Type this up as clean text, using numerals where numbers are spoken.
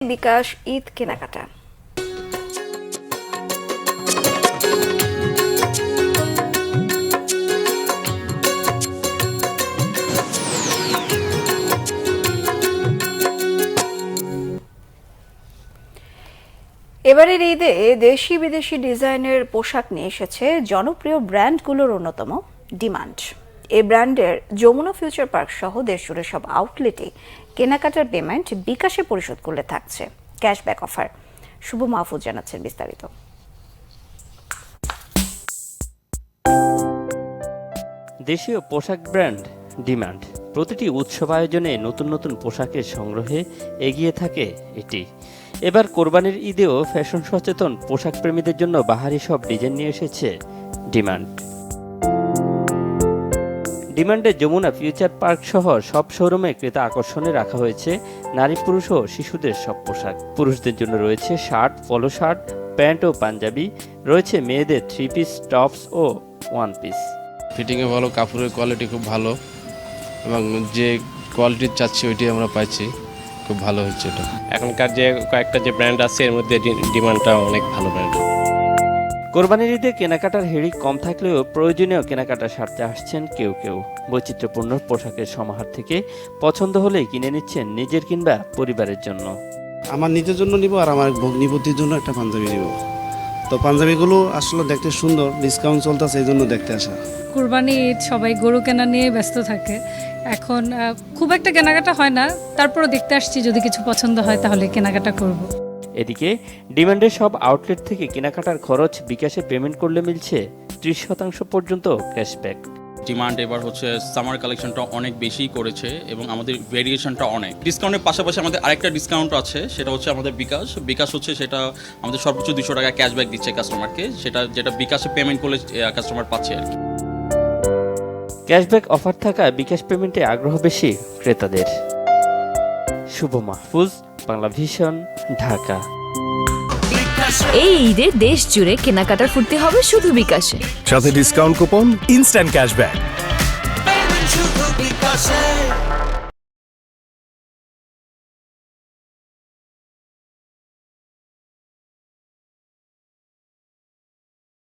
বিকাশ ঈদ কেনাকাটা। এবারের ঈদে দেশি বিদেশি ডিজাইনের পোশাক নিয়ে এসেছে জনপ্রিয় ব্র্যান্ডগুলোর অন্যতম ডিমান্ড। এই ব্র্যান্ডের যমুনা ফিউচার পার্ক সহ দেশজুড়ে সব আউটলেটে কেনাকাটার পেমেন্ট বিকাশে পরিশোধ করলে থাকছে ক্যাশব্যাক অফার। শুভ মাহফুজ জানাচ্ছেন বিস্তারিত। দেশীয় পোশাক ব্র্যান্ড ডিমান্ড প্রতিটি উৎসব আয়োজনে নতুন নতুন পোশাকের সংগ্রহে এগিয়ে থাকে এটি। এবার কোরবানির ঈদেও ফ্যাশন সচেতন পোশাক প্রেমীদের জন্য বাহারি সব ডিজাইন নিয়ে এসেছে ডিমান্ডে যমুনা ফিউচার পার্ক সহ সব শোরুমে ক্রেতা আকর্ষণে রাখা হয়েছে নারী পুরুষ ও শিশুদের সব পোশাক। পুরুষদের জন্য রয়েছে শার্ট, পলো শার্ট, প্যান্ট ও পাঞ্জাবি, রয়েছে মেয়েদের 3 পিস, টপস ও 1 পিস। ফিটিংয়ে ভালো, কাপড়ের কোয়ালিটি খুব ভালো এবং যে কোয়ালিটির চাচ্ছি ওইটাই আমরা পাইছি। খুব ভালো হচ্ছে এটা। এখনকার যে কয়েকটা যে ব্র্যান্ড আছে এর মধ্যে ডিমান্ডটা অনেক ভালো ব্র্যান্ড। কোরবানির ঈদে কেনাকাটার হিড়িক কম থাকলেও প্রয়োজনীয় কেনাকাটা সারতে আসছেন কেউ কেউ। বৈচিত্র্যপূর্ণ পোশাকের সমাহার থেকে পছন্দ হলেই কিনে নিচ্ছেন নিজের কিংবা পরিবারের জন্য। আমার নিজের জন্য নিব আর আমার ভগ্নিপতির জন্য একটা পাঞ্জাবি নিব। তো পাঞ্জাবিগুলো আসলে দেখতে সুন্দর, ডিসকাউন্ট চলতেছে এই জন্য দেখতে আসা। কুরবানি ঈদ সবাই গরু কেনা নিয়ে ব্যস্ত থাকে, এখন খুব একটা কেনাকাটা হয় না, তারপরও দেখতে আসছি, যদি কিছু পছন্দ হয় তাহলে কেনাকাটা করব। এদিকে ডিমান্ডের সব আউটলেট থেকে কেনাকাটার খরচ বিকাশে পেমেন্ট করলে মিলছে 30% পর্যন্ত ক্যাশব্যাক। ডিমান্ড এবার হচ্ছে সামার কালেকশনটা অনেক বেশি করেছে এবং আমাদের ভেরিয়েশনটা অনেক। ডিসকাউন্টের পাশাপাশি আমাদের আরেকটা ডিসকাউন্ট আছে, সেটা হচ্ছে আমাদের বিকাশ হচ্ছে সেটা আমাদের সর্বোচ্চ 200 টাকা ক্যাশব্যাক দিচ্ছে কাস্টমারকে, যেটা বিকাশে পেমেন্ট করলে কাস্টমার পাচ্ছে আর কি। ক্যাশব্যাক অফার থাকায় বিকাশ পেমেন্টে আগ্রহ বেশি ক্রেতাদের। শুভ মাহফুজ, বাংলা ভিশন, ঢাকা। এই ঈদে দেশ জুড়ে কেনাকাটার ফুর্তি হবে শুধু বিকাশে, সাথে ডিসকাউন্ট কুপন, ইনস্ট্যান্ট ক্যাশব্যাক।